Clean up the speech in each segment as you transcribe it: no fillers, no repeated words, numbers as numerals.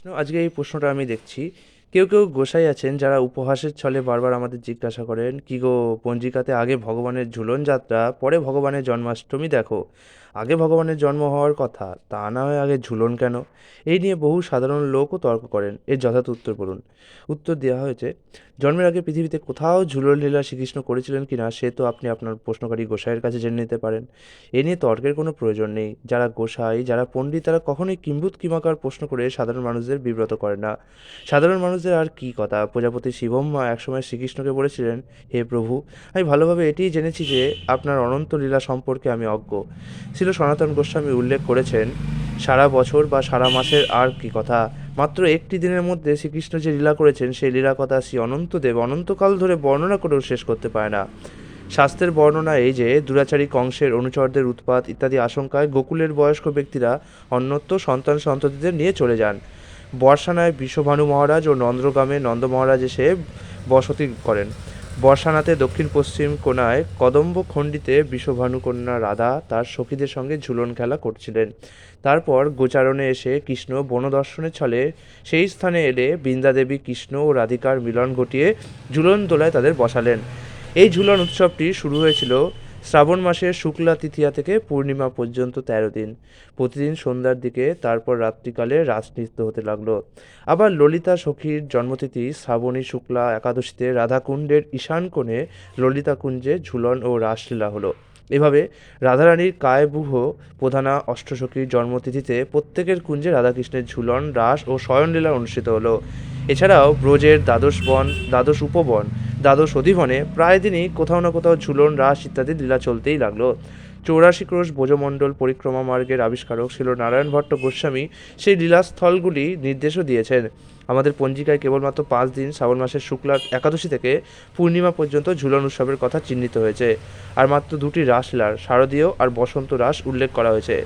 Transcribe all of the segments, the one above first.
আজকে এই প্রশ্নটা আমি দেখছি, কেউ কেউ গোসাই আছেন যারা উপহাসের ছলে বারবার আমাদের জিজ্ঞাসা করেন, কি গো, পঞ্জিকাতে আগে ভগবানের ঝুলন যাত্রা, পরে ভগবানের জন্মাষ্টমী দেখো। আগে ভগবানের জন্ম হওয়ার কথা, তা না হয় আগে ঝুলন কেন? এই নিয়ে বহু সাধারণ লোকও তর্ক করেন। এর যথার্থ উত্তর বলুন। উত্তর দেওয়া হয়েছে, জন্মের আগে পৃথিবীতে কোথাও ঝুলন লীলা শ্রীকৃষ্ণ করেছিলেন কিনা সে তো আপনি আপনার প্রশ্নকারী গোসাইয়ের কাছে জেনে নিতে পারেন। এ নিয়ে তর্কের কোনো প্রয়োজন নেই। যারা গোসাই, যারা পণ্ডিত, তারা কখনোই কিম্ভূত কিমাকার প্রশ্ন করে সাধারণ মানুষদের বিব্রত করে না। সাধারণ মানুষদের আর কি কথা, প্রজাপতি শিবম্মা একসময় শ্রীকৃষ্ণকে বলেছিলেন, হে প্রভু, আমি ভালোভাবে এটিই জেনেছি যে আপনার অনন্ত লীলা সম্পর্কে আমি অজ্ঞ। ছিল সনাতন গোস্বামী উল্লেখ করেছেন, সারা বছর বা সারা মাসের আর কি কথা, মাত্র একটি দিনের মধ্যে শ্রীকৃষ্ণ যে লীলা করেছেন সেই লীলা কথা শ্রী অনন্তদেব অনন্তকাল ধরে বর্ণনা করেও শেষ করতে পারে না। শাস্ত্রের বর্ণনা এই যে দুরাচারী কংসের অনুচরদের উৎপাত ইত্যাদি আশঙ্কায় গোকুলের বয়স্ক ব্যক্তিরা অন্যত্র সন্তান সন্ততিদের নিয়ে চলে যান। বর্ষানায় বিশ্বভানু মহারাজ ও নন্দ্রগ্রামে নন্দ মহারাজ এসে বসতি করেন। বর্ষানাতে দক্ষিণ পশ্চিম কোণায় কদম্ব খণ্ডিতে বিশ্বভানু কন্যা রাধা তার সখীদের সঙ্গে ঝুলন খেলা করছিলেন। তারপর গোচারণে এসে কৃষ্ণ বনদর্শনের ছলে সেই স্থানে এলে বৃন্দাদেবী কৃষ্ণ ও রাধিকার মিলন ঘটিয়ে ঝুলন দোলায় তাদের বসালেন। এই ঝুলন উৎসবটি শুরু হয়েছিল শ্রাবণ মাসের শুক্লা তৃতীয়া থেকে পূর্ণিমা পর্যন্ত ১৩ দিন। প্রতিদিন সন্ধ্যার দিকে, তারপর রাত্রিকালে রাসনৃত্য হতে লাগলো। আবার ললিতা সখীর জন্মতিথি শ্রাবণী শুক্লা একাদশীতে রাধাকুণ্ডের ঈশান কোণে ললিতা কুঞ্জে ঝুলন ও রাসলীলা হলো। এভাবে রাধারানীর কায়বুহ প্রধানা অষ্টসখীর জন্মতিথিতে প্রত্যেকের কুঞ্জে রাধাকৃষ্ণের ঝুলন, রাস ও শয়নলীলা অনুষ্ঠিত হলো। এছাড়াও ব্রজের দ্বাদশ বন, দ্বাদশ উপবন, দ্বাদশ অধিবনে প্রায় দিনই কোথাও না কোথাও ঝুলন, রাস ইত্যাদি লীলা চলতেই লাগলো। ৮৪ ক্রোশ ব্রজমণ্ডল পরিক্রমা মার্গের আবিষ্কারক ছিল নারায়ণ ভট্ট গোস্বামী সেই লীলাস্থলগুলি নির্দেশও দিয়েছেন। আমাদের পঞ্জিকায় কেবলমাত্র ৫ দিন শ্রাবণ মাসের শুক্লা একাদশী থেকে পূর্ণিমা পর্যন্ত ঝুলন উৎসবের কথা চিহ্নিত হয়েছে। আর মাত্র ২টি রাসলীলার, শারদীয় আর বসন্ত রাস উল্লেখ করা হয়েছে।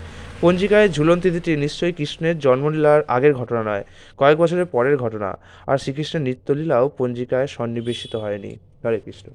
পঞ্জিকায় ঝুলন তিথিটি নিশ্চয়ই কৃষ্ণের জন্মলীলার আগের ঘটনা নয়, কয়েক বছরের পরের ঘটনা। আর শ্রীকৃষ্ণের নিত্যলীলাও পঞ্জিকায় সন্নিবেশিত হয়নি। হরে কৃষ্ণ।